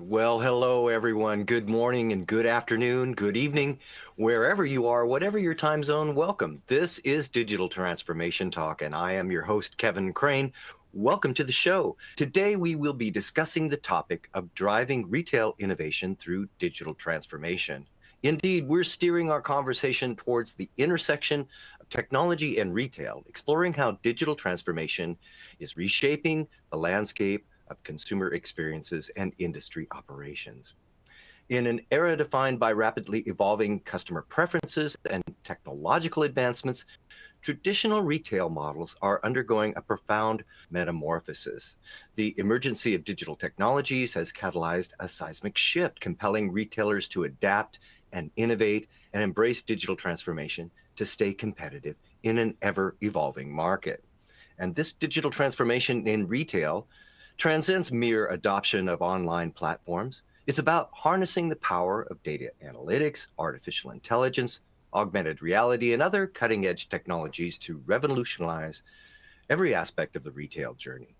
Well, hello, everyone. Good morning and good afternoon, good evening, wherever you are, whatever your time zone, welcome. This is Digital Transformation Talk, and I am your host, Kevin Crane. Welcome to the show. Today, we will be discussing the topic of driving retail innovation through digital transformation. Indeed, we're steering our conversation towards the intersection of technology and retail, exploring how digital transformation is reshaping the landscape of consumer experiences and industry operations. In an era defined by rapidly evolving customer preferences and technological advancements, traditional retail models are undergoing a profound metamorphosis. The emergence of digital technologies has catalyzed a seismic shift, compelling retailers to adapt and innovate and embrace digital transformation to stay competitive in an ever evolving market. And this digital transformation in retail transcends mere adoption of online platforms. It's about harnessing the power of data analytics, artificial intelligence, augmented reality, and other cutting edge technologies to revolutionize every aspect of the retail journey.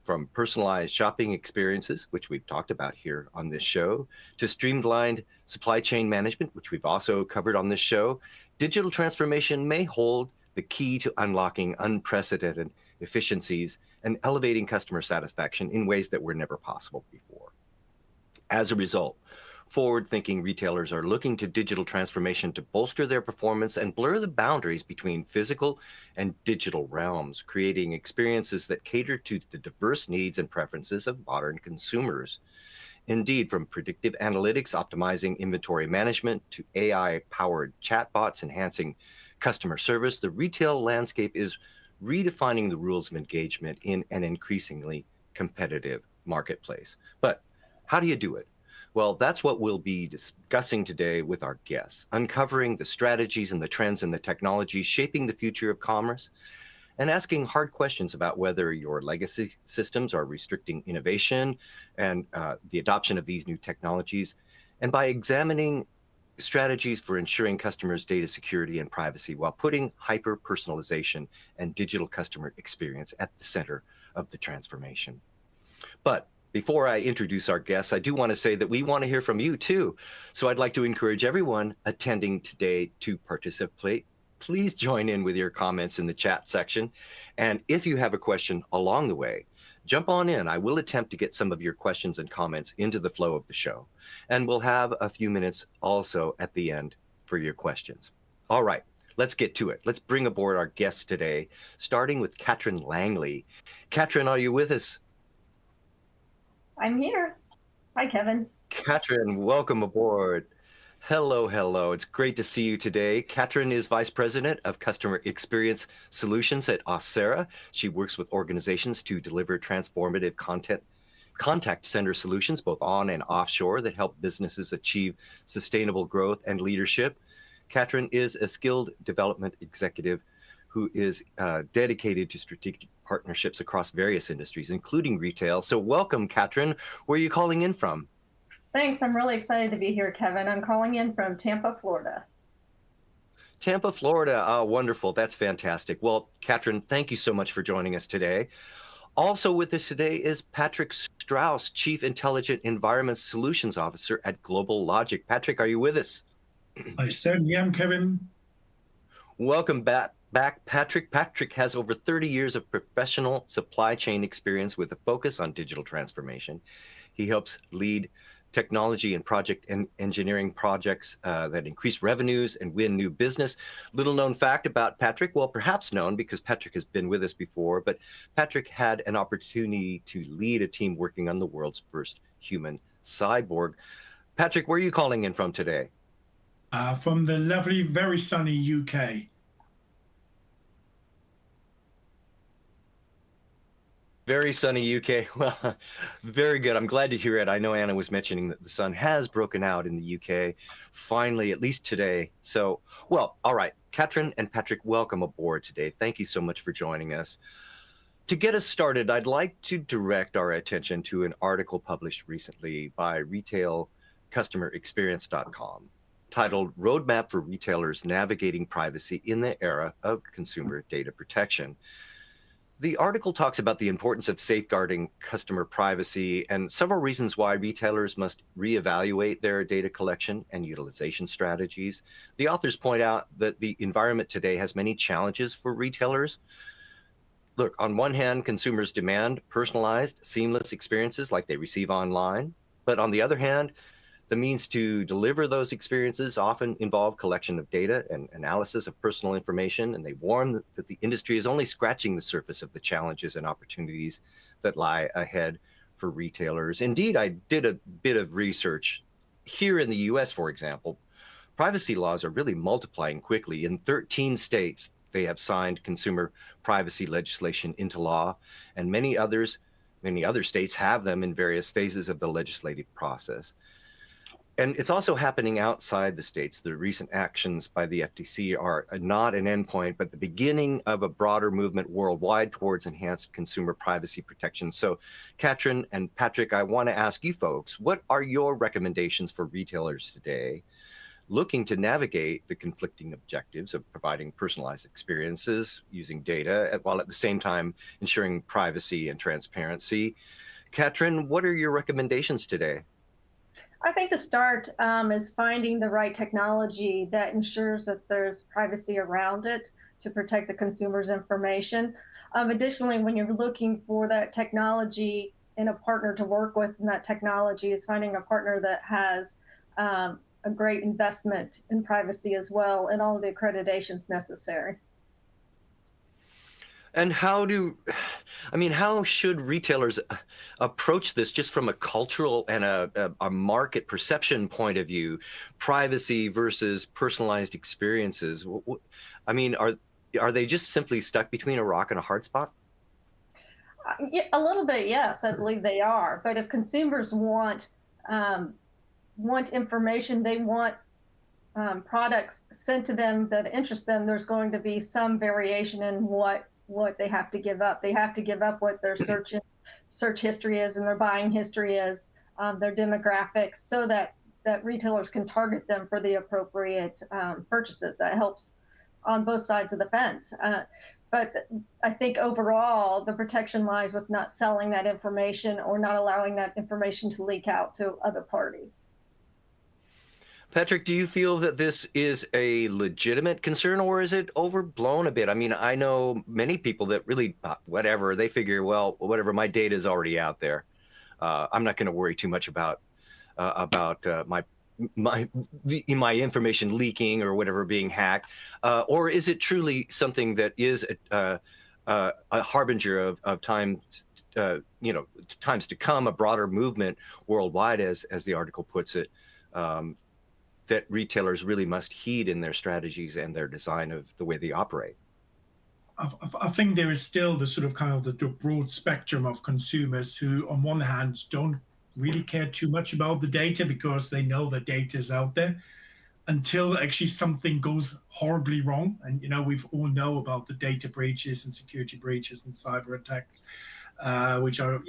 From personalized shopping experiences, which we've talked about here on this show, to streamlined supply chain management, which we've also covered on this show, digital transformation may hold the key to unlocking unprecedented efficiencies and elevating customer satisfaction in ways that were never possible before. As a result, forward-thinking retailers are looking to digital transformation to bolster their performance and blur the boundaries between physical and digital realms, creating experiences that cater to the diverse needs and preferences of modern consumers. Indeed, from predictive analytics optimizing inventory management to AI-powered chatbots enhancing customer service, the retail landscape is redefining the rules of engagement in an increasingly competitive marketplace. But how do you do it? Well, that's what we'll be discussing today with our guests, uncovering the strategies and the trends and the technologies shaping the future of commerce, and asking hard questions about whether your legacy systems are restricting innovation and the adoption of these new technologies, and by examining strategies for ensuring customers' data security and privacy while putting hyper-personalization and digital customer experience at the center of the transformation. But before I introduce our guests, I do want to say that we want to hear from you too. So I'd like to encourage everyone attending today to participate. Please join in with your comments in the chat section. And if you have a question along the way, jump on in. I will attempt to get some of your questions and comments into the flow of the show. And we'll have a few minutes also at the end for your questions. All right, let's get to it. Let's bring aboard our guests today, starting with Katrin Langley. Katrin, are you with us? I'm here. Hi, Kevin. Katrin, welcome aboard. Hello, hello. It's great to see you today. Katrin is Vice President of Customer Experience Solutions at Aucera. She works with organizations to deliver transformative contact center solutions, both on and offshore, that help businesses achieve sustainable growth and leadership. Katrin is a skilled development executive who is dedicated to strategic partnerships across various industries, including retail. So welcome, Katrin. Where are you calling in from? Thanks. I'm really excited to be here, Kevin. I'm calling in from Tampa, Florida. Tampa, Florida. Oh, wonderful. That's fantastic. Well, Katrin, thank you so much for joining us today. Also with us today is Patrick Strauss, Chief Intelligent Environment Solutions Officer at Global Logic. Patrick, are you with us? I certainly am, Kevin. Welcome back, Patrick. Patrick has over 30 years of professional supply chain experience with a focus on digital transformation. He helps lead technology and project and engineering projects that increase revenues and win new business. Little known fact about Patrick, well, perhaps known because Patrick has been with us before, but Patrick had an opportunity to lead a team working on the world's first human cyborg. Patrick, where are you calling in from today? From the lovely, very sunny UK. Very sunny UK. Well, very good. I'm glad to hear it. I know Anna was mentioning that the sun has broken out in the UK, finally, at least today. So, well, all right. Katrin and Patrick, welcome aboard today. Thank you so much for joining us. To get us started, I'd like to direct our attention to an article published recently by retailcustomerexperience.com titled Roadmap for Retailers Navigating Privacy in the Era of Consumer Data Protection. The article talks about the importance of safeguarding customer privacy and several reasons why retailers must reevaluate their data collection and utilization strategies. The authors point out that the environment today has many challenges for retailers. Look, on one hand, consumers demand personalized, seamless experiences like they receive online. But on the other hand, the means to deliver those experiences often involve collection of data and analysis of personal information, and they warn that the industry is only scratching the surface of the challenges and opportunities that lie ahead for retailers. Indeed, I did a bit of research. Here in the US, for example, privacy laws are really multiplying quickly. In 13 states, they have signed consumer privacy legislation into law, and many other states have them in various phases of the legislative process. And it's also happening outside the states. The recent actions by the FTC are not an endpoint, but the beginning of a broader movement worldwide towards enhanced consumer privacy protection. So, Katrin and Patrick, I want to ask you folks, what are your recommendations for retailers today looking to navigate the conflicting objectives of providing personalized experiences using data, while at the same time ensuring privacy and transparency? Katrin, what are your recommendations today? I think the start is finding the right technology that ensures that there's privacy around it to protect the consumer's information. Additionally, when you're looking for that technology and a partner to work with in that technology, is finding a partner that has a great investment in privacy as well and all of the accreditations necessary. And how should retailers approach this just from a cultural and a market perception point of view, privacy versus personalized experiences? I mean, are they just simply stuck between a rock and a hard spot? Yeah, a little bit, yes, I believe they are. But if consumers want information, they want products sent to them that interest them, there's going to be some variation in what they have to give up. They have to give up what their search history is and their buying history is, their demographics, so that retailers can target them for the appropriate purchases. That helps on both sides of the fence. But I think overall, the protection lies with not selling that information or not allowing that information to leak out to other parties. Patrick, do you feel that this is a legitimate concern, or is it overblown a bit? I mean, I know many people that really, whatever, they figure, well, whatever, my data is already out there. I'm not going to worry too much about my information leaking or whatever being hacked. Or is it truly something that is a harbinger of times, times to come, a broader movement worldwide, as the article puts it? That retailers really must heed in their strategies and their design of the way they operate? I think there is still the sort of kind of the broad spectrum of consumers who, on one hand, don't really care too much about the data because they know the data is out there, until actually something goes horribly wrong. And, we've all know about the data breaches and security breaches and cyber attacks, which are,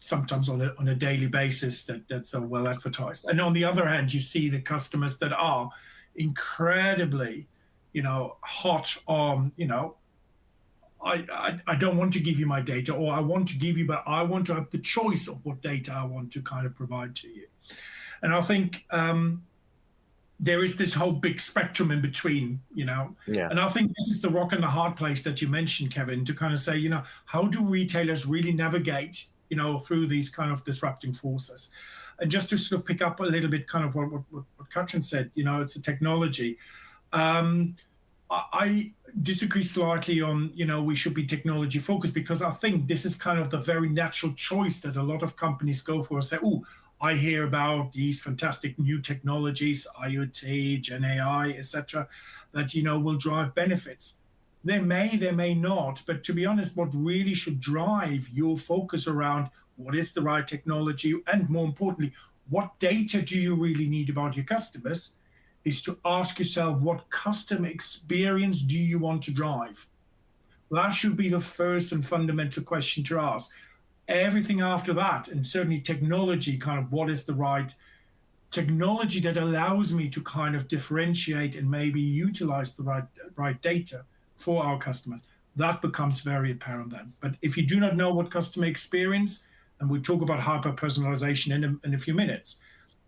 sometimes on a daily basis that's well advertised. And on the other hand, you see the customers that are incredibly, hot on, I don't want to give you my data, or I want to give you, but I want to have the choice of what data I want to kind of provide to you. And I think there is this whole big spectrum in between, Yeah. And I think this is the rock and the hard place that you mentioned, Kevin, to kind of say, how do retailers really navigate through these kind of disrupting forces? And just to sort of pick up a little bit kind of what Katrin said, it's a technology. I disagree slightly on, we should be technology focused, because I think this is kind of the very natural choice that a lot of companies go for and say, oh, I hear about these fantastic new technologies, IoT, Gen AI, etc., that, will drive benefits. They may not, but to be honest, what really should drive your focus around what is the right technology, and more importantly, what data do you really need about your customers, is to ask yourself, what customer experience do you want to drive? That should be the first and fundamental question to ask. Everything after that, and certainly technology, kind of what is the right technology that allows me to kind of differentiate and maybe utilize the right data for our customers. that becomes very apparent then. But if you do not know what customer experience, and we talk about hyper personalization in a few minutes,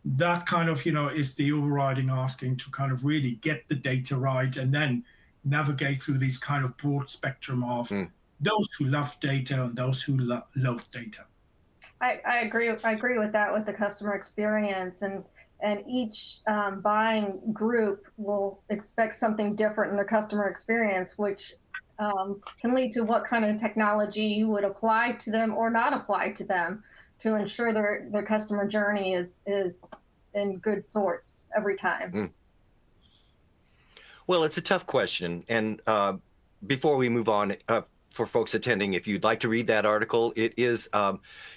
that kind of is the overriding asking to kind of really get the data right and then navigate through these kind of broad spectrum of those who love data and those who loathe data. I agree. I agree with that, with the customer experience, and each buying group will expect something different in their customer experience, which can lead to what kind of technology you would apply to them or not apply to them to ensure their customer journey is in good sorts every time. Well, it's a tough question, and before we move on, for folks attending, if you'd like to read that article, it is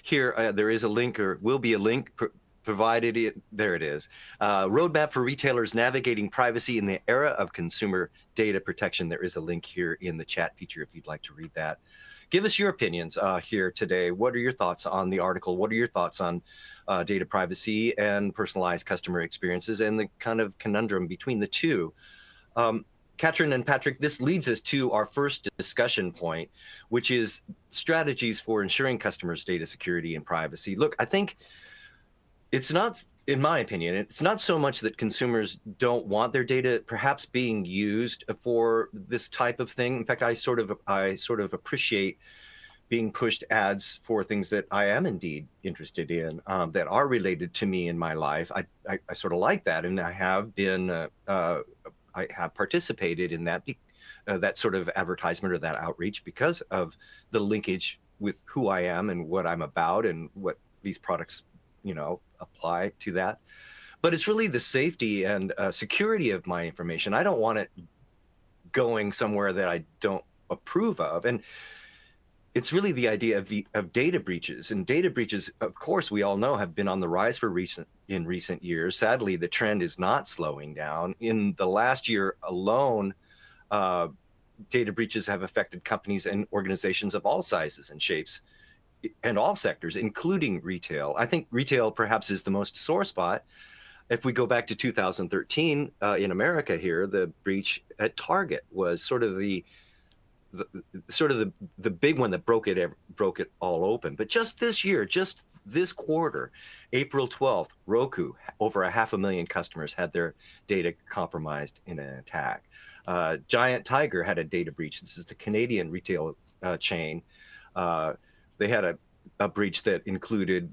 here. There is a link, or will be a link provided. There it is. Roadmap for retailers navigating privacy in the era of consumer data protection. There is a link here in the chat feature if you'd like to read that. Give us your opinions here today. What are your thoughts on the article? What are your thoughts on data privacy and personalized customer experiences and the kind of conundrum between the two? Katrin and Patrick, this leads us to our first discussion point, which is strategies for ensuring customers' data security and privacy. Look, I think it's not, in my opinion, it's not so much that consumers don't want their data perhaps being used for this type of thing. In fact, I sort of appreciate being pushed ads for things that I am indeed interested in, that are related to me in my life. I sort of like that, and I have been I have participated in that that sort of advertisement or that outreach because of the linkage with who I am and what I'm about and what these products, apply to that. But it's really the safety and security of my information. I don't want it going somewhere that I don't approve of. And it's really the idea of data breaches. And data breaches, of course, we all know have been on the rise in recent years. Sadly, the trend is not slowing down. In the last year alone, data breaches have affected companies and organizations of all sizes and shapes and all sectors, including retail. I think retail perhaps is the most sore spot. If we go back to 2013 in America here, the breach at Target was sort of the big one that broke it all open. But just this year, just this quarter, April 12th, Roku, over 500,000 customers had their data compromised in an attack. Giant Tiger had a data breach. This is the Canadian retail chain. They had a breach that included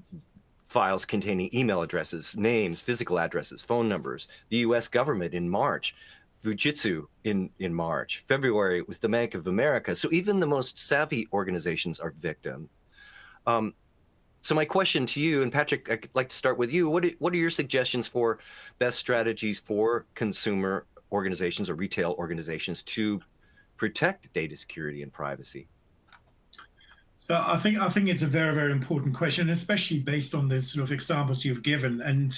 files containing email addresses, names, physical addresses, phone numbers. The US government in March, Fujitsu in March. February, it was the Bank of America. So even the most savvy organizations are victim. So my question to you, and Patrick, I'd like to start with you. What are your suggestions for best strategies for consumer organizations or retail organizations to protect data security and privacy? So I think it's a very, very important question, especially based on the sort of examples you've given. And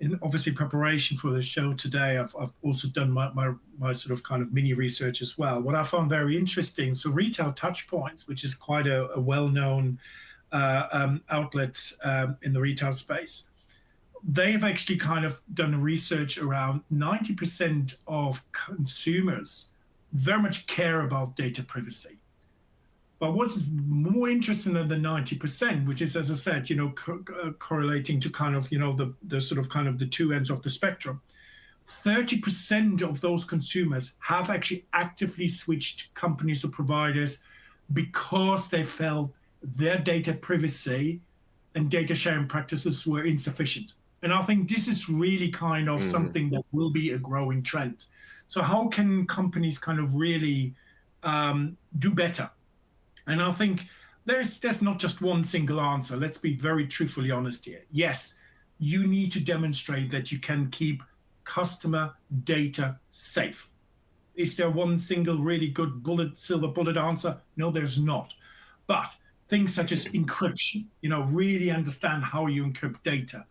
in obviously preparation for the show today, I've also done my sort of kind of mini research as well. What I found very interesting, so Retail Touchpoints, which is quite a well-known outlet in the retail space, they've actually kind of done research around 90% of consumers very much care about data privacy. But what's more interesting than the 90%, which is, as I said, correlating to kind of, the sort of kind of the two ends of the spectrum, 30% of those consumers have actually actively switched companies or providers because they felt their data privacy and data sharing practices were insufficient. And I think this is really kind of something that will be a growing trend. So how can companies kind of really do better? And I think there's not just one single answer. Let's be very truthfully honest here. Yes, you need to demonstrate that you can keep customer data safe. Is there one single really good silver bullet answer? No, there's not. But things such as encryption, really understand how you encrypt data,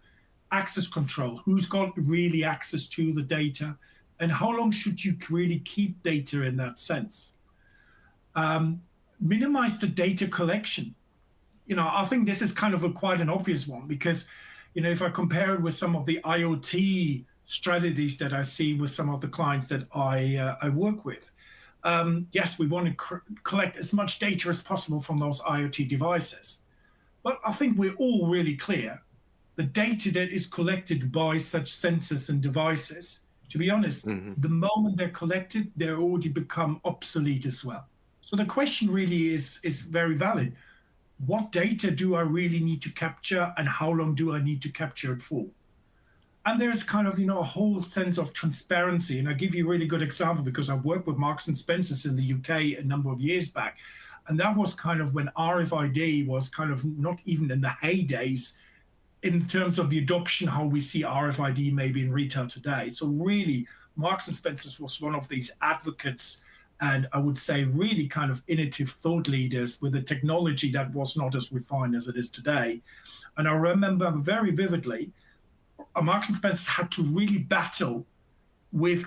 access control, who's got really access to the data, and how long should you really keep data in that sense? Minimize the data collection. I think this is kind of quite an obvious one because, if I compare it with some of the IoT strategies that I see with some of the clients that I work with, yes, we want to collect as much data as possible from those IoT devices. But I think we're all really clear the data that is collected by such sensors and devices, to be honest, the moment they're collected, they already become obsolete as well. So the question really is very valid. What data do I really need to capture, and how long do I need to capture it for? And there's kind of, a whole sense of transparency. And I'll give you a really good example because I've worked with Marks and Spencers in the UK a number of years back. And that was kind of when RFID was kind of not even in the heydays in terms of the adoption, how we see RFID maybe in retail today. So really, Marks and Spencers was one of these advocates, and I would say really kind of innovative thought leaders with a technology that was not as refined as it is today. And I remember very vividly, Marks and Spencers had to really battle with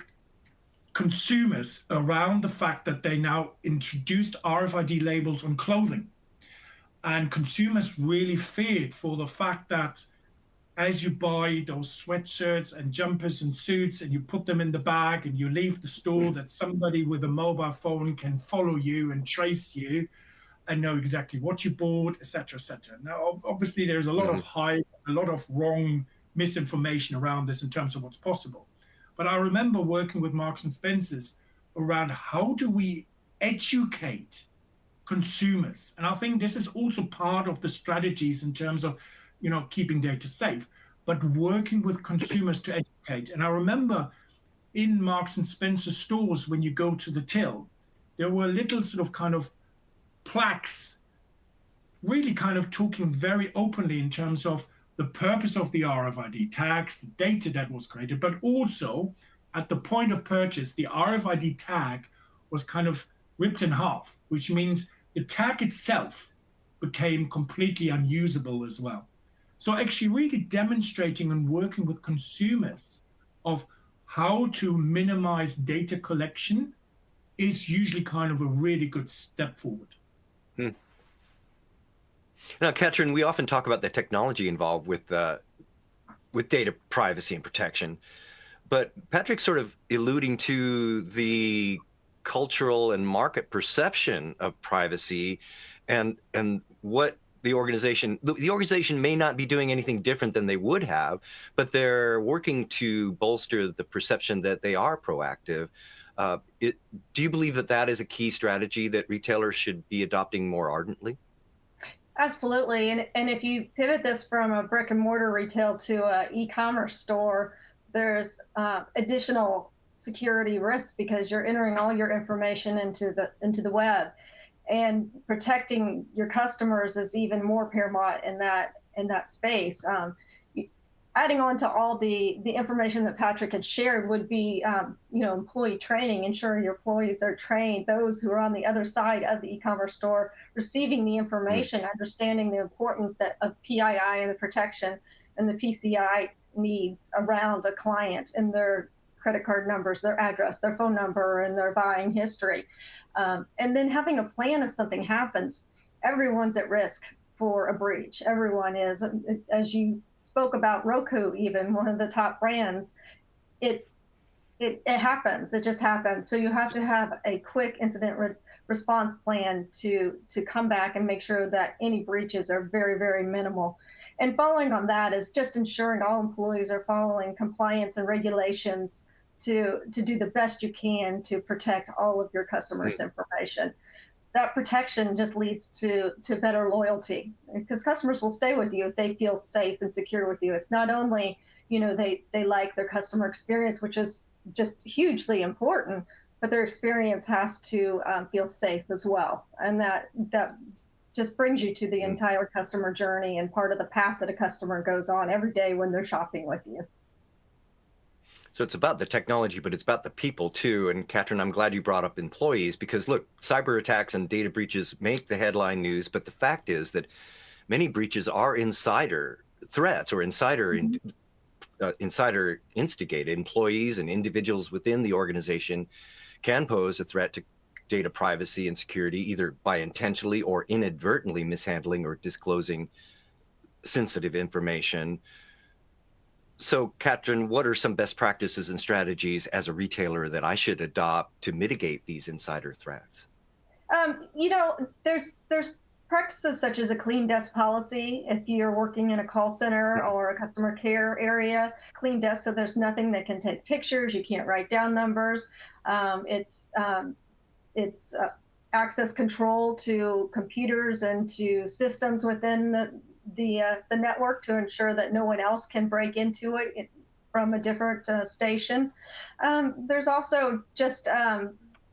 consumers around the fact that they now introduced RFID labels on clothing. And consumers really feared for the fact that as you buy those sweatshirts and jumpers and suits and you put them in the bag and you leave the store, that somebody with a mobile phone can follow you and trace you and know exactly what you bought, et cetera, et cetera. Now, obviously, there's a lot of hype, a lot of wrong misinformation around this in terms of what's possible. But I remember working with Marks and Spencers around how do we educate consumers. And I think this is also part of the strategies in terms of, keeping data safe, but working with consumers to educate. And I remember in Marks and Spencer stores, when you go to the till, there were little sort of kind of plaques, really kind of talking very openly in terms of the purpose of the RFID tags, the data that was created, but also at the point of purchase, the RFID tag was kind of ripped in half, which means the tag itself became completely unusable as well. So actually really demonstrating and working with consumers of how to minimize data collection is usually kind of a really good step forward. Now, Katrin, we often talk about the technology involved with data privacy and protection, but Patrick's sort of alluding to the cultural and market perception of privacy and what the organization may not be doing anything different than they would have, but they're working to bolster the perception that they are proactive. Do you believe that that is a key strategy that retailers should be adopting more ardently? Absolutely. And if you pivot this from a brick and mortar retail to an e-commerce store, there's additional security risks because you're entering all your information into the web, and protecting your customers is even more paramount in that space. Adding on to all the information that Patrick had shared would be, employee training, ensuring your employees are trained, those who are on the other side of the e-commerce store, receiving the information, understanding the importance of PII and the protection and the PCI needs around a client and their credit card numbers, their address, their phone number, and their buying history. And then having a plan if something happens. Everyone's at risk for a breach. Everyone is. As you spoke about Roku, even one of the top brands, it happens. It just happens. So you have to have a quick incident response plan to come back and make sure that any breaches are very, very minimal. And following on that is just ensuring all employees are following compliance and regulations to do the best you can to protect all of your customers' information. That protection just leads to better loyalty, because customers will stay with you if they feel safe and secure with you. It's not only, they like their customer experience, which is just hugely important, but their experience has to feel safe as well. And that just brings you to the entire customer journey and part of the path that a customer goes on every day when they're shopping with you. So it's about the technology, but it's about the people too. And Katrin, I'm glad you brought up employees because look, cyber attacks and data breaches make the headline news, but the fact is that many breaches are insider threats or insider instigated. Employees and individuals within the organization can pose a threat to data privacy and security, either by intentionally or inadvertently mishandling or disclosing sensitive information. So, Katrin, what are some best practices and strategies as a retailer that I should adopt to mitigate these insider threats? There's practices such as a clean desk policy. If you're working in a call center or a customer care area, clean desk so there's nothing that can take pictures. You can't write down numbers. It's access control to computers and to systems within the network to ensure that no one else can break into it from a different station. There's also just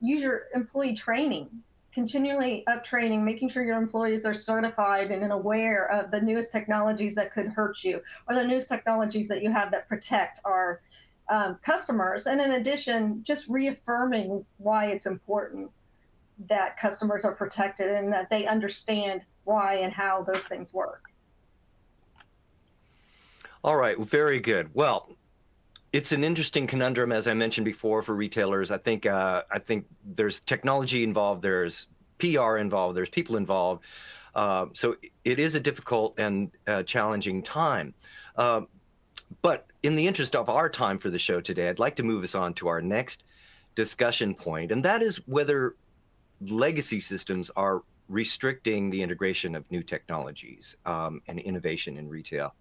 user employee training, continually up training, making sure your employees are certified and aware of the newest technologies that could hurt you, or the newest technologies that you have that protect our customers. And in addition, just reaffirming why it's important that customers are protected and that they understand why and how those things work. All right, very good. Well, it's an interesting conundrum, as I mentioned before, for retailers. I think there's technology involved, there's PR involved, there's people involved. So it is a difficult and challenging time. But in the interest of our time for the show today, I'd like to move us on to our next discussion point, and that is whether legacy systems are restricting the integration of new technologies and innovation in retail.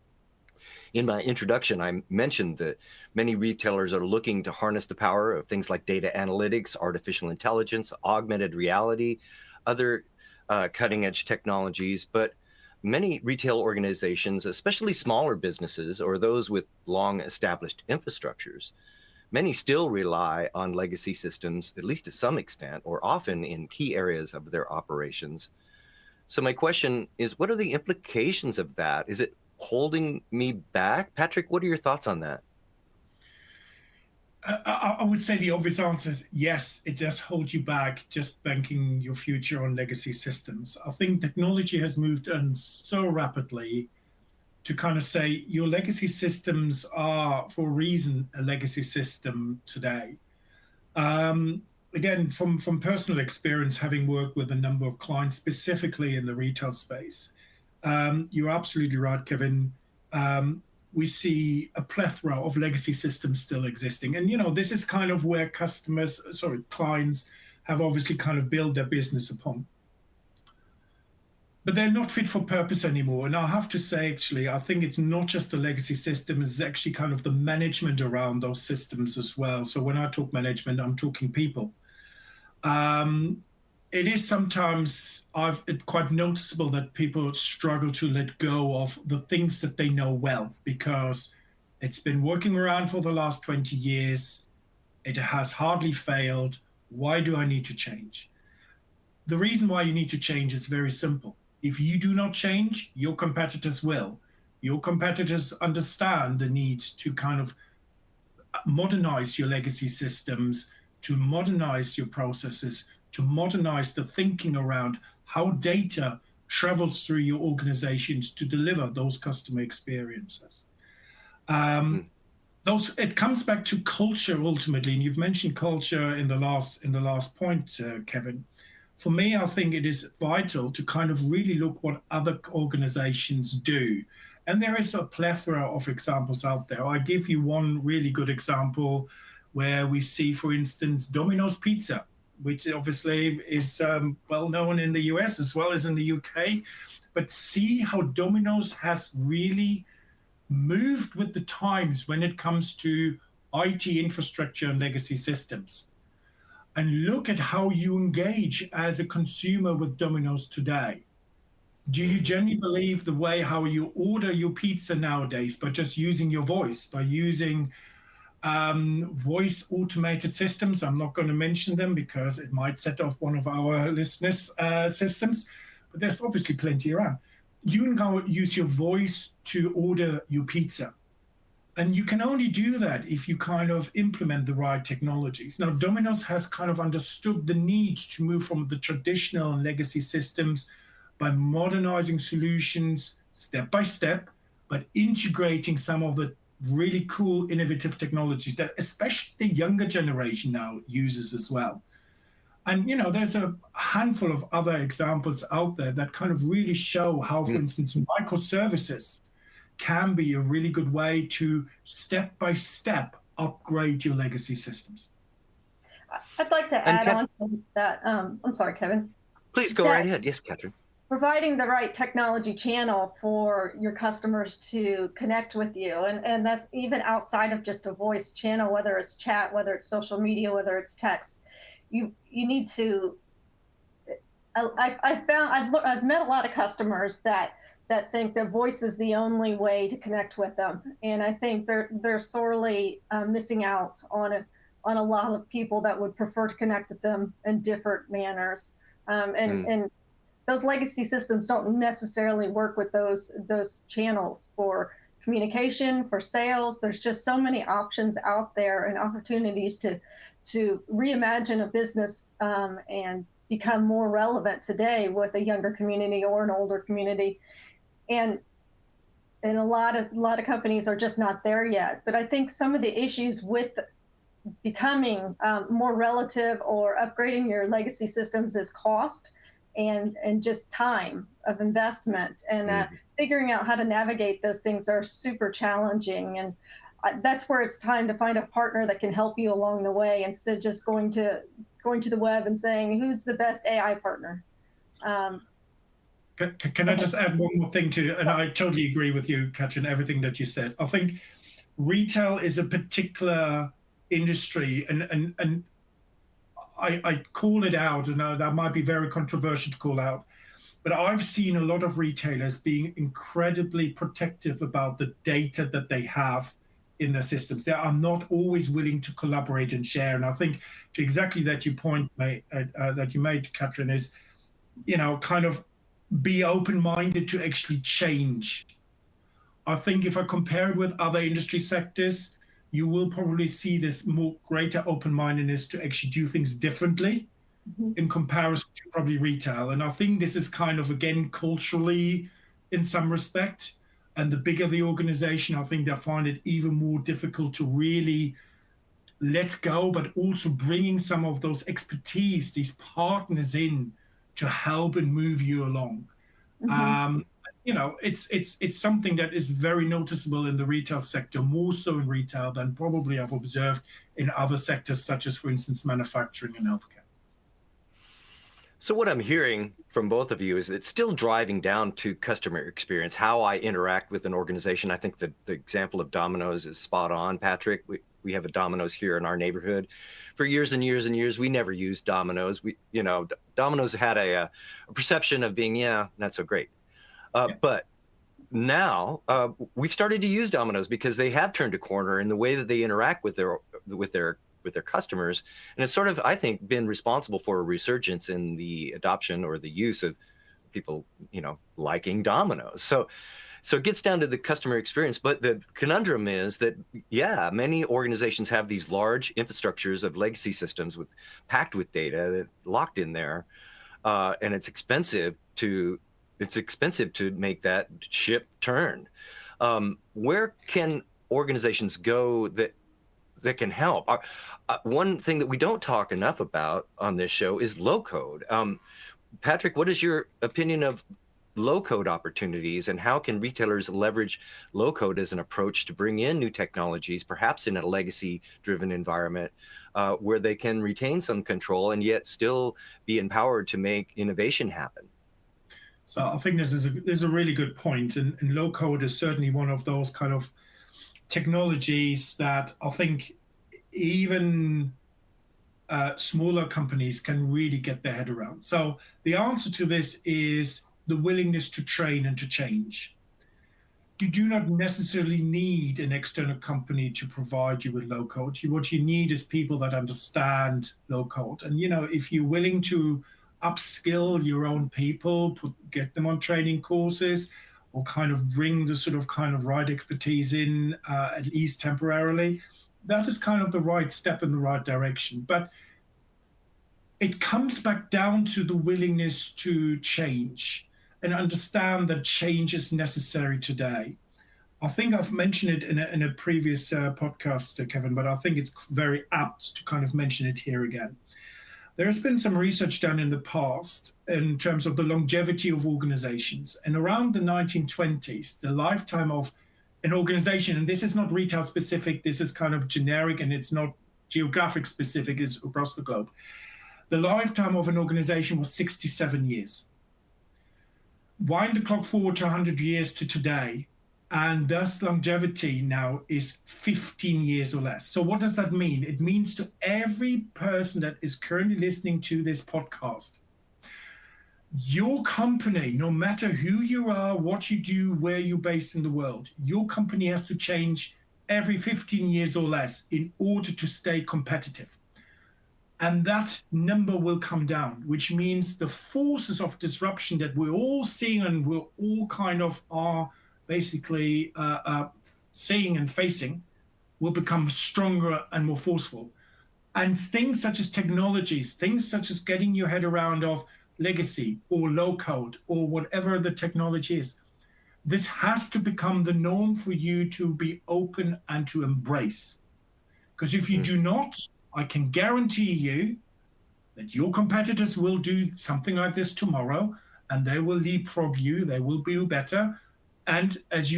In my introduction, I mentioned that many retailers are looking to harness the power of things like data analytics, artificial intelligence, augmented reality, other cutting-edge technologies. But many retail organizations, especially smaller businesses or those with long-established infrastructures, many still rely on legacy systems, at least to some extent, or often in key areas of their operations. So my question is, what are the implications of that? Is it holding me back? Patrick, what are your thoughts on that? I would say the obvious answer is yes, it does hold you back, just banking your future on legacy systems. I think technology has moved on so rapidly to kind of say your legacy systems are, for a reason, a legacy system today. Again, from personal experience, having worked with a number of clients, specifically in the retail space, you're absolutely right, Kevin. We see a plethora of legacy systems still existing. And, this is kind of where clients have obviously kind of built their business upon. But they're not fit for purpose anymore. And I have to say, actually, I think it's not just the legacy system, it's actually kind of the management around those systems as well. So when I talk management, I'm talking people. It is sometimes quite noticeable that people struggle to let go of the things that they know well, because it's been working around for the last 20 years. It has hardly failed. Why do I need to change? The reason why you need to change is very simple. If you do not change, your competitors will. Your competitors understand the need to kind of modernize your legacy systems, to modernize your processes, to modernize the thinking around how data travels through your organizations to deliver those customer experiences. It comes back to culture ultimately, and you've mentioned culture in the last point, Kevin. For me, I think it is vital to kind of really look what other organizations do. And there is a plethora of examples out there. I give you one really good example where we see, for instance, Domino's Pizza, which obviously is well known in the US as well as in the UK. But see how Domino's has really moved with the times when it comes to IT infrastructure and legacy systems. And look at how you engage as a consumer with Domino's today. Do you genuinely believe the way how you order your pizza nowadays by just using your voice, by using voice automated systems? I'm not going to mention them because it might set off one of our listeners' systems, but there's obviously plenty around. You can go use your voice to order your pizza. And you can only do that if you kind of implement the right technologies. Now, Domino's has kind of understood the need to move from the traditional and legacy systems by modernizing solutions step by step, but integrating some of the really cool, innovative technologies that especially the younger generation now uses as well. And, there's a handful of other examples out there that kind of really show how, for instance, microservices can be a really good way to step by step upgrade your legacy systems. I'd like to add on to that. I'm sorry, Kevin. Please go right ahead. Yes, Catherine. Providing the right technology channel for your customers to connect with you. And that's even outside of just a voice channel, whether it's chat, whether it's social media, whether it's text. You need to, I've met a lot of customers that think that voice is the only way to connect with them. And I think they're sorely missing out on a lot of people that would prefer to connect with them in different manners. And those legacy systems don't necessarily work with those channels for communication, for sales. There's just so many options out there and opportunities to reimagine a business and become more relevant today with a younger community or an older community. And a lot of companies are just not there yet. But I think some of the issues with becoming more relative or upgrading your legacy systems is cost and just time of investment, and figuring out how to navigate those things are super challenging. And that's where it's time to find a partner that can help you along the way, instead of just going to the web and saying, who's the best AI partner? Can I just add one more thing to, and I totally agree with you, Katrin, everything that you said. I think retail is a particular industry, and I call it out, and that might be very controversial to call out, but I've seen a lot of retailers being incredibly protective about the data that they have in their systems. They are not always willing to collaborate and share. And I think to exactly that that you made, Katrin, is, kind of be open-minded to actually change. I think if I compare it with other industry sectors, you will probably see this greater open-mindedness to actually do things differently in comparison to probably retail. And I think this is kind of, again, culturally in some respect. And the bigger the organization, I think they find it even more difficult to really let go, but also bringing some of those expertise, these partners in to help and move you along. It's something that is very noticeable in the retail sector, more so in retail than probably I've observed in other sectors, such as, for instance, manufacturing and healthcare. So what I'm hearing from both of you is it's still driving down to customer experience, how I interact with an organization. I think the example of Domino's is spot on, Patrick. We have a Domino's here in our neighborhood. For years and years and years, we never used Domino's. Domino's had a perception of being, not so great. But now we've started to use Domino's because they have turned a corner in the way that they interact with their customers, and it's sort of, I think, been responsible for a resurgence in the adoption or the use of people, liking Domino's. So it gets down to the customer experience. But the conundrum is that, many organizations have these large infrastructures of legacy systems packed with data that locked in there, and it's expensive to make that ship turn. Where can organizations go that can help? One thing that we don't talk enough about on this show is low code. Patrick, what is your opinion of low code opportunities, and how can retailers leverage low code as an approach to bring in new technologies, perhaps in a legacy driven environment, where they can retain some control and yet still be empowered to make innovation happen? So I think this is a really good point, and low code is certainly one of those kind of technologies that I think even smaller companies can really get their head around. So the answer to this is the willingness to train and to change. You do not necessarily need an external company to provide you with low code. What you need is people that understand low code. And if you're willing to upskill your own people, get them on training courses, or kind of bring the right expertise in, at least temporarily, that is kind of the right step in the right direction. But it comes back down to the willingness to change and understand that change is necessary today. I think I've mentioned it in a previous podcast, Kevin, but I think it's very apt to kind of mention it here again. There has been some research done in the past in terms of the longevity of organizations. And around the 1920s, the lifetime of an organization, and this is not retail specific, this is kind of generic, and it's not geographic specific, it's across the globe. The lifetime of an organization was 67 years. Wind the clock forward to 100 years to today, and thus longevity now is 15 years or less. So what does that mean? It means to every person that is currently listening to this podcast, your company, no matter who you are, what you do, where you're based in the world, your company has to change every 15 years or less in order to stay competitive. And that number will come down, which means the forces of disruption that we're all seeing and we're all kind of are basically seeing and facing will become stronger and more forceful. And things such as technologies, things such as getting your head around of legacy or low code or whatever the technology is, this has to become the norm for you to be open and to embrace. Because if you do not, I can guarantee you that your competitors will do something like this tomorrow, and they will leapfrog you, they will do better. And as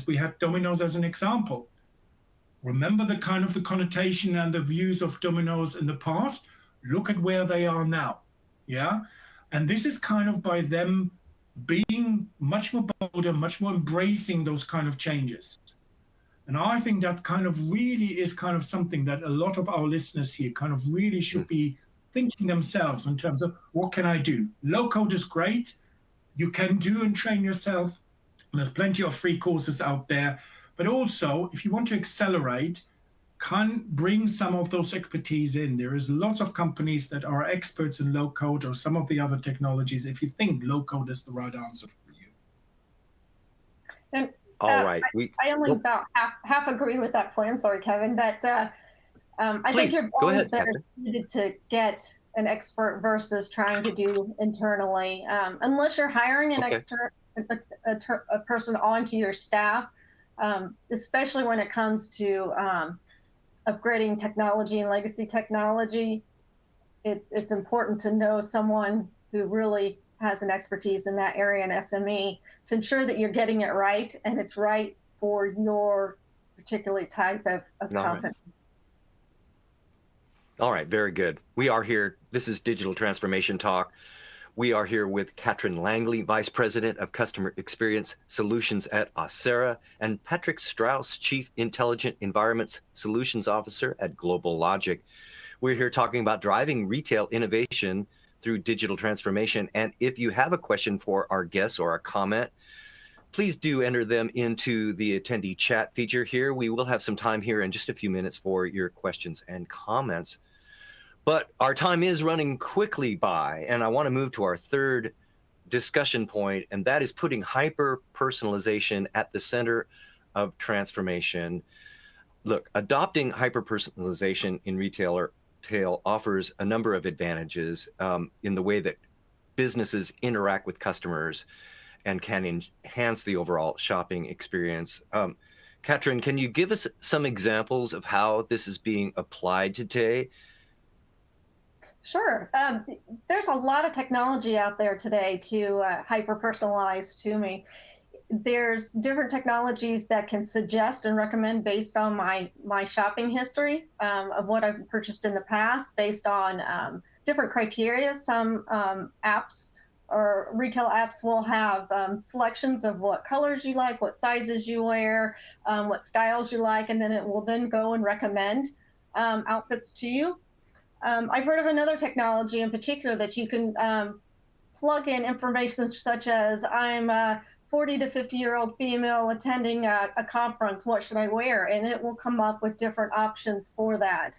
we had Domino's as an example, remember the kind of the connotation and the views of Domino's in the past, look at where they are now, yeah? And this is kind of by them being much more bolder, much more embracing those kind of changes. And I think that kind of really is kind of something that a lot of our listeners here kind of really should be thinking themselves in terms of, what can I do? Low code is great. You can do and train yourself. There's plenty of free courses out there. But also, if you want to accelerate, can bring some of those expertise in. There is lots of companies that are experts in low code or some of the other technologies if you think low code is the right answer for you. And all right. I only about half agree with that point. I'm sorry, Kevin. That I think you're always better suited to get an expert versus trying to do internally. Unless you're hiring an a person onto your staff, especially when it comes to upgrading technology and legacy technology, it's important to know someone who really has an expertise in that area in SME to ensure that you're getting it right and it's right for your particular type of company. All right, very good. We are here. This is Digital Transformation Talk. We are here with Katrin Langley, Vice President of Customer Experience Solutions at Aucera, and Patrick Strauss, Chief Intelligent Environments Solutions Officer at Global Logic. We're here talking about driving retail innovation through digital transformation. And if you have a question for our guests or a comment, please do enter them into the attendee chat feature here. We will have some time here in just a few minutes for your questions and comments. But our time is running quickly by, and I want to move to our third discussion point, and that is putting hyper-personalization at the center of transformation. Look, adopting hyper-personalization in retail offers a number of advantages in the way that businesses interact with customers and can enhance the overall shopping experience. Katrin, can you give us some examples of how this is being applied today? Sure. There's a lot of technology out there today to hyper-personalize to me. There's different technologies that can suggest and recommend based on my shopping history of what I've purchased in the past, based on different criteria. Some apps or retail apps will have selections of what colors you like, what sizes you wear, what styles you like, and then it will then go and recommend outfits to you. I've heard of another technology in particular that you can plug in information such as, I'm a 40 to 50-year-old female attending a conference, what should I wear? And it will come up with different options for that.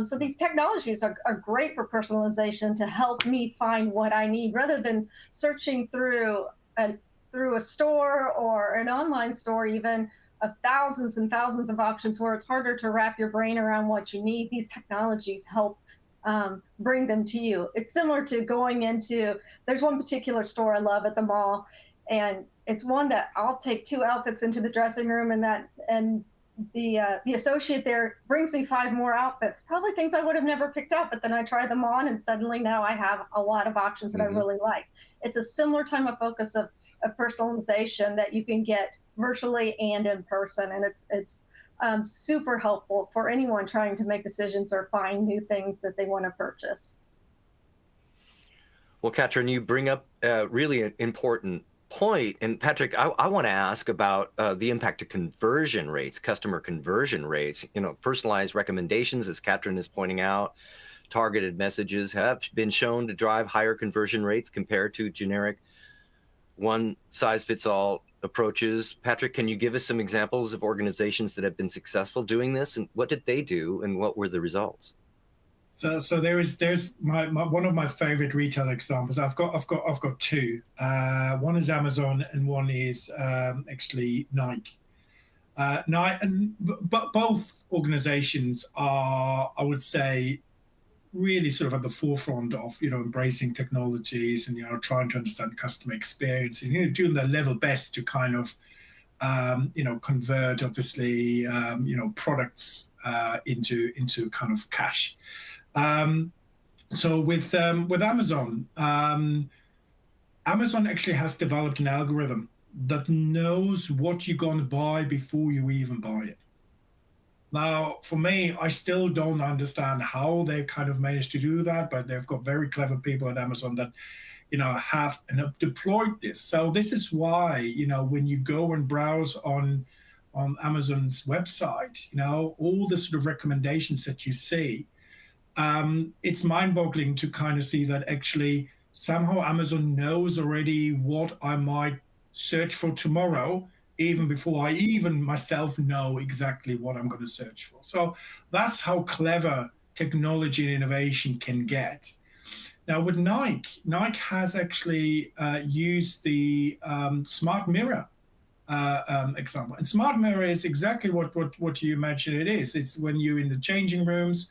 So these technologies are great for personalization to help me find what I need, rather than searching through a store or an online store even, of thousands and thousands of options where it's harder to wrap your brain around what you need. These technologies help bring them to you. It's similar to going into, there's one particular store I love at the mall, and it's one that I'll take 2 outfits into the dressing room, and the associate there brings me 5 more outfits, probably things I would have never picked out, but then I try them on and suddenly now I have a lot of options that I really like. It's a similar time of focus of personalization that you can get virtually and in person, and it's super helpful for anyone trying to make decisions or find new things that they want to purchase. Well, Katrin, you bring up really an important point. And Patrick, I want to ask about the impact to conversion rates, customer conversion rates. You know, personalized recommendations, as Katrin is pointing out, targeted messages have been shown to drive higher conversion rates compared to generic one-size-fits-all approaches. Patrick, can you give us some examples of organizations that have been successful doing this, and what did they do, and what were the results? So there's one of my favorite retail examples. I've got two. One is Amazon, and one is actually Nike. But both organizations are, I would say, really sort of at the forefront of embracing technologies and trying to understand customer experience and doing their level best to kind of convert obviously products into kind of cash. So with Amazon, Amazon actually has developed an algorithm that knows what you're going to buy before you even buy it. Now, for me, I still don't understand how they kind of managed to do that, but they've got very clever people at Amazon that, have deployed this. So this is why, when you go and browse on Amazon's website, all the sort of recommendations that you see, it's mind-boggling to kind of see that actually somehow Amazon knows already what I might search for tomorrow, even before I even myself know exactly what I'm going to search for. So that's how clever technology and innovation can get. Now with Nike has actually used the smart mirror example. And smart mirror is exactly what you mentioned it is. It's when you're in the changing rooms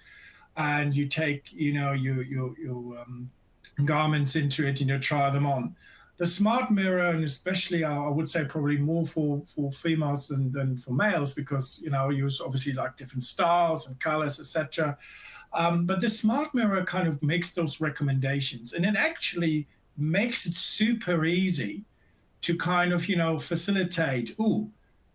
and you take your garments into it and you try them on. The smart mirror, and especially I would say probably more for females than for males, because you obviously like different styles and colors, etc. But the smart mirror kind of makes those recommendations, and it actually makes it super easy to kind of facilitate. Oh,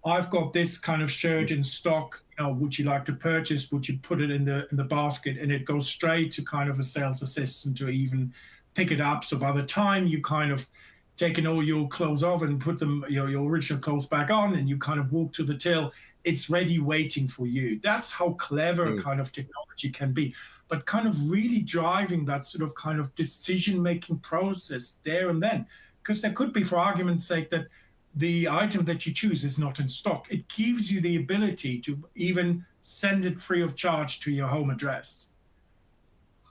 I've got this kind of shirt in stock. Would you like to purchase? Would you put it in the basket? And it goes straight to kind of a sales assistant to even pick it up. So by the time you kind of taken all your clothes off and put them your original clothes back on, and you kind of walk to the till, it's ready waiting for you. That's how clever kind of technology can be, but kind of really driving that sort of kind of decision-making process there and then. Because there could be, for argument's sake, that the item that you choose is not in stock. It gives you the ability to even send it free of charge to your home address.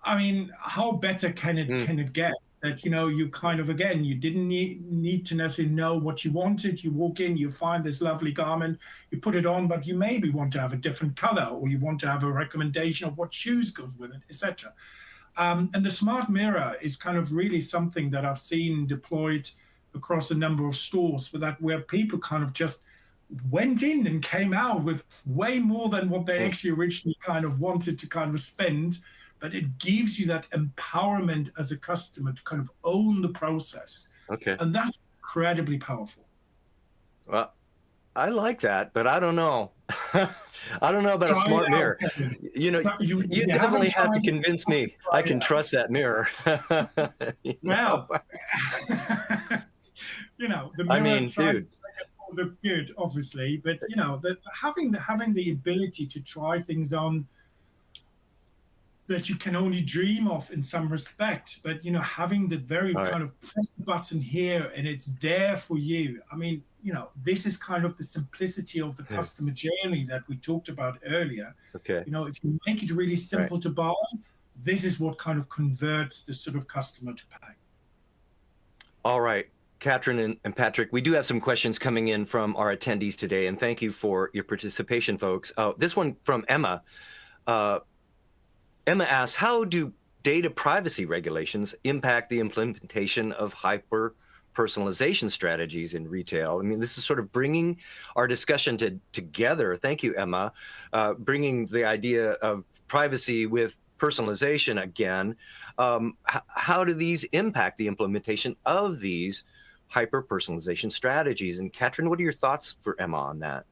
I mean, how better can it get? That you kind of, again, you didn't need to necessarily know what you wanted. You walk in, you find this lovely garment, you put it on, but you maybe want to have a different color, or you want to have a recommendation of what shoes goes with it, etc. And the smart mirror is kind of really something that I've seen deployed across a number of stores, where people kind of just went in and came out with way more than what they actually originally kind of wanted to kind of spend. But it gives you that empowerment as a customer to kind of own the process. Okay. And that's incredibly powerful. Well, I like that, but I don't know. I don't know about a smart mirror. You definitely have to convince me I can trust that mirror. The mirror tries to make it look good, obviously, but having the ability to try things on that you can only dream of in some respect, but having the very kind of press the button here and it's there for you. I mean, this is kind of the simplicity of the customer journey that we talked about earlier. Okay. If you make it really simple to buy, this is what kind of converts the sort of customer to pay. All right. Katrin and Patrick, we do have some questions coming in from our attendees today, and thank you for your participation, folks. This one from Emma. Emma asks, how do data privacy regulations impact the implementation of hyper personalization strategies in retail. I mean, this is sort of bringing our discussion together. Thank you, Emma. Bringing the idea of privacy with personalization again. How do these impact the implementation of these hyper-personalization strategies? And Katrin, what are your thoughts for Emma on that?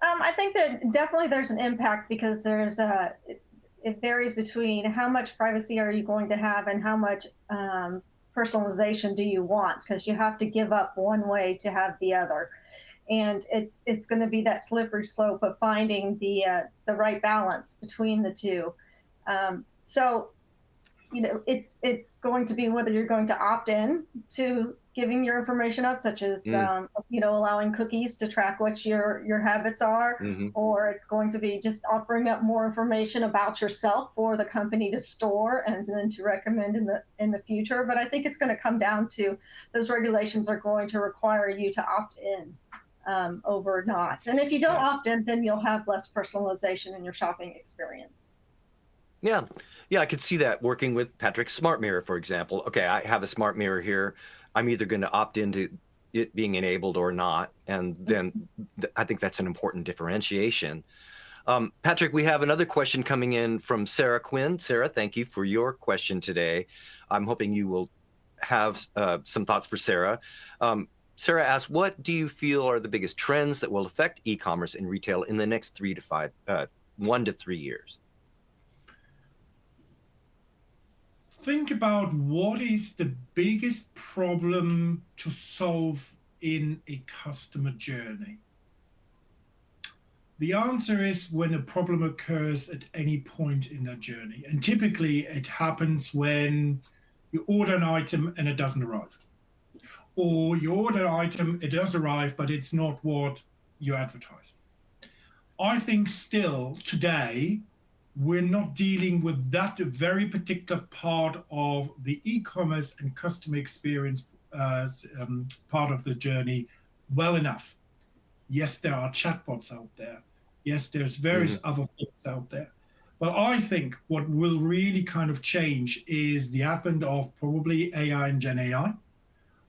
I think that definitely there's an impact because it varies between how much privacy are you going to have and how much personalization do you want, because you have to give up one way to have the other. And it's going to be that slippery slope of finding the right balance between the two. So, it's going to be whether you're going to opt in to giving your information up, such as allowing cookies to track what your habits are, or it's going to be just offering up more information about yourself for the company to store and then to recommend in the future. But I think it's going to come down to those regulations are going to require you to opt in over not. And if you don't opt in, then you'll have less personalization in your shopping experience. Yeah, I could see that working with Patrick's smart mirror, for example. Okay, I have a smart mirror here. I'm either going to opt into it being enabled or not. And then I think that's an important differentiation. Patrick, we have another question coming in from Sarah Quinn. Sarah, thank you for your question today. I'm hoping you will have some thoughts for Sarah. Sarah asks, what do you feel are the biggest trends that will affect e-commerce and retail in the next 1 to 3 years? Think about what is the biggest problem to solve in a customer journey. The answer is when a problem occurs at any point in that journey. And typically it happens when you order an item and it doesn't arrive. Or you order an item, it does arrive, but it's not what you advertised. I think still today, we're not dealing with that very particular part of the e-commerce and customer experience part of the journey well enough. Yes, there are chatbots out there. Yes, there's various other things out there. But I think what will really kind of change is the advent of probably AI and Gen AI.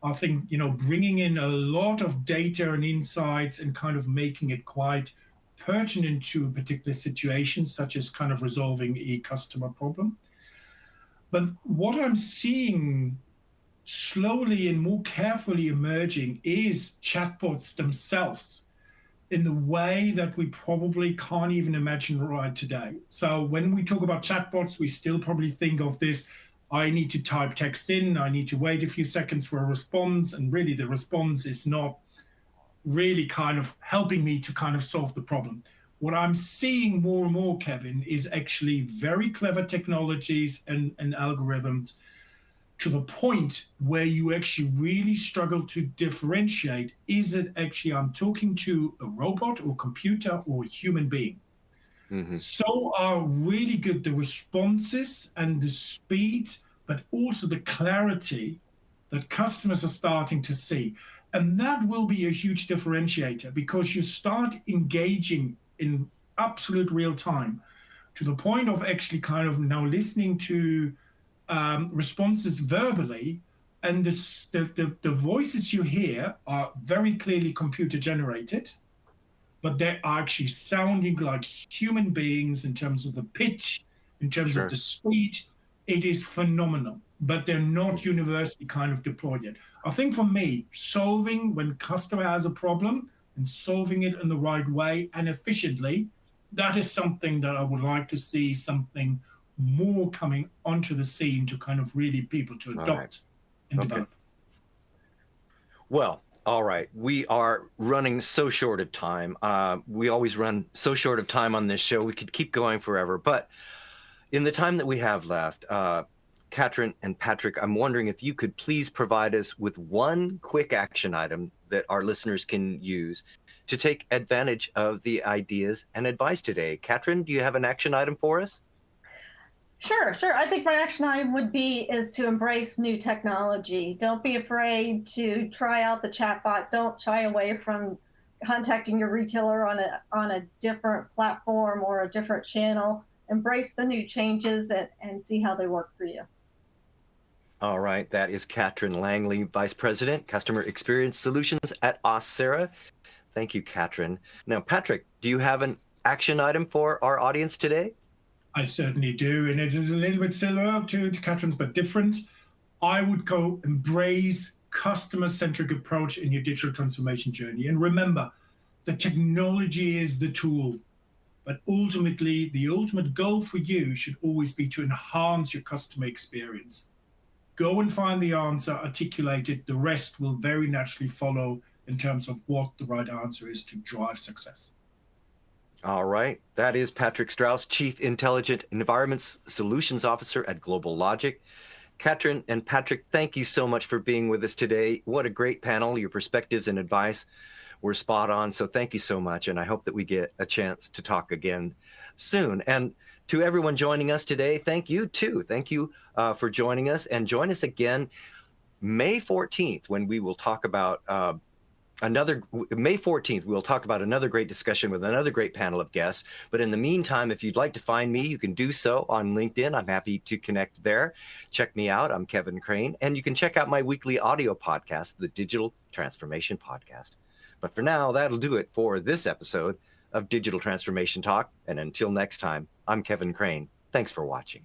I think, bringing in a lot of data and insights and kind of making it quite pertinent to a particular situation, such as kind of resolving a customer problem. But what I'm seeing slowly and more carefully emerging is chatbots themselves in the way that we probably can't even imagine right today. So when we talk about chatbots, we still probably think of this, I need to type text in, I need to wait a few seconds for a response, and really the response is not really kind of helping me to kind of solve the problem. What I'm seeing more and more, Kevin, is actually very clever technologies and algorithms to the point where you actually really struggle to differentiate. Is it actually I'm talking to a robot or computer or a human being? So are really good the responses and the speed, but also the clarity that customers are starting to see. And that will be a huge differentiator because you start engaging in absolute real time to the point of actually kind of now listening to responses verbally, and the voices you hear are very clearly computer generated, but they are actually sounding like human beings in terms of the pitch, in terms of the speed. It is phenomenal, but they're not universally kind of deployed yet. I think for me, solving when customer has a problem and solving it in the right way and efficiently, that is something that I would like to see something more coming onto the scene to kind of really people to adopt and develop. Well, all right. We are running so short of time. We always run so short of time on this show. We could keep going forever. But in the time that we have left, Katrin and Patrick, I'm wondering if you could please provide us with one quick action item that our listeners can use to take advantage of the ideas and advice today. Katrin, do you have an action item for us? Sure. I think my action item is to embrace new technology. Don't be afraid to try out the chatbot. Don't shy away from contacting your retailer on a different platform or a different channel. Embrace the new changes and see how they work for you. All right, that is Katrin Langley, Vice President, Customer Experience Solutions at Auth0. Thank you, Katrin. Now, Patrick, do you have an action item for our audience today? I certainly do, and it is a little bit similar to Katrin's, but different. I would go embrace customer-centric approach in your digital transformation journey. And remember, the technology is the tool, but ultimately, the ultimate goal for you should always be to enhance your customer experience. Go and find the answer, articulate it. The rest will very naturally follow in terms of what the right answer is to drive success. All right. That is Patrick Strauss, Chief Intelligent Environments Solutions Officer at Global Logic. Katrin and Patrick, thank you so much for being with us today. What a great panel. Your perspectives and advice were spot on. So thank you so much. And I hope that we get a chance to talk again soon. And to everyone joining us today, thank you too. Thank you for joining us, and join us again May 14th when we will talk about May 14th, we'll talk about another great discussion with another great panel of guests. But in the meantime, if you'd like to find me, you can do so on LinkedIn. I'm happy to connect there. Check me out. I'm Kevin Crane. And you can check out my weekly audio podcast, the Digital Transformation Podcast. But for now, that'll do it for this episode of Digital Transformation Talk. And until next time, I'm Kevin Crane. Thanks for watching.